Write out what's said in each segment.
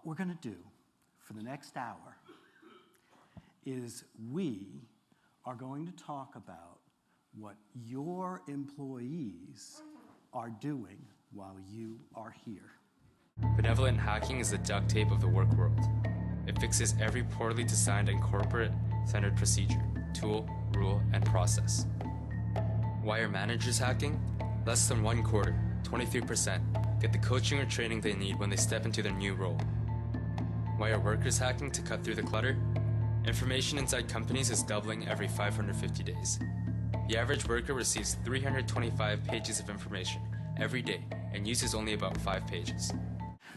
we're going to do for the next hour is we are going to talk about what your employees are doing while you are here. Benevolent hacking is the duct tape of the work world. It fixes every poorly designed and corporate-centered procedure, tool, rule, and process. Why are managers hacking? Less than 1/4, 23%, get the coaching or training they need when they step into their new role. Why are workers hacking to cut through the clutter? Information inside companies is doubling every 550 days. The average worker receives 325 pages of information every day and uses only about 5 pages.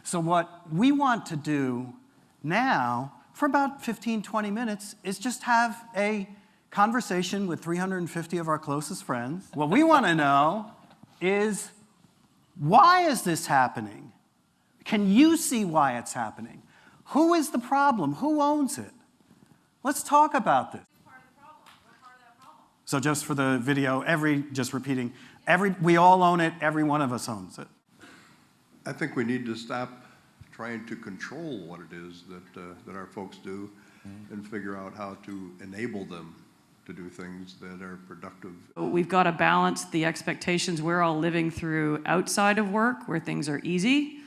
So what we want to do now, for about 15, 20 minutes, is just have a conversation with 350 of our closest friends. What we want to know is, why is this happening? Can you see why it's happening? Who is the problem? Who owns it? Let's talk about this. So just for the video, just repeating, we all own it, every one of us owns it. I think we need to stop trying to control what it is that our folks do and figure out how to enable them to do things that are productive. We've got to balance the expectations we're all living through outside of work, where things are easy,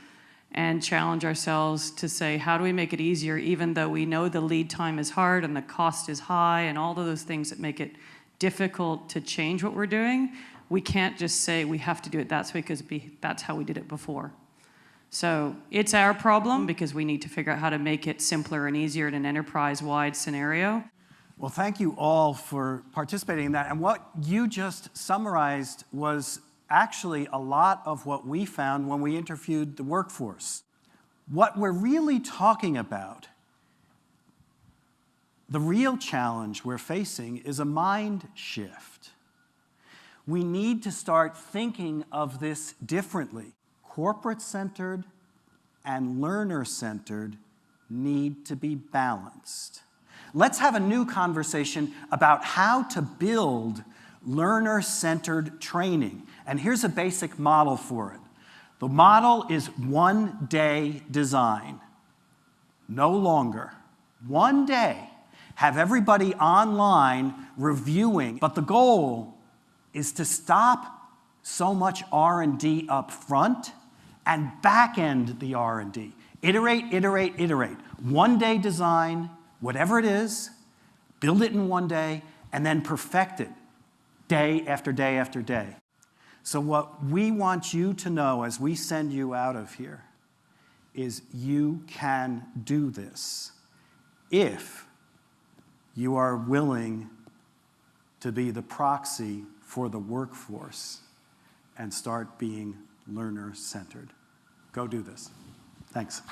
and challenge ourselves to say, how do we make it easier, even though we know the lead time is hard and the cost is high and all of those things that make it difficult to change what we're doing. We can't just say we have to do it that way because that's how we did it before. So it's our problem because we need to figure out how to make it simpler and easier in an enterprise-wide scenario. Well, thank you all for participating in that. And what you just summarized was actually a lot of what we found when we interviewed the workforce. What we're really talking about, the real challenge we're facing, is a mind shift. We need to start thinking of this differently. Corporate-centered and learner-centered need to be balanced. Let's have a new conversation about how to build learner-centered training. And here's a basic model for it. The model is one-day design. No longer. One day. Have everybody online reviewing. But the goal is to stop so much R&D up front and back-end the R&D. Iterate, iterate, iterate. One-day design, whatever it is, build it in one day, and then perfect it day after day after day. So what we want you to know as we send you out of here is you can do this if you are willing to be the proxy for the workforce and start being learner-centered. Go do this. Thanks.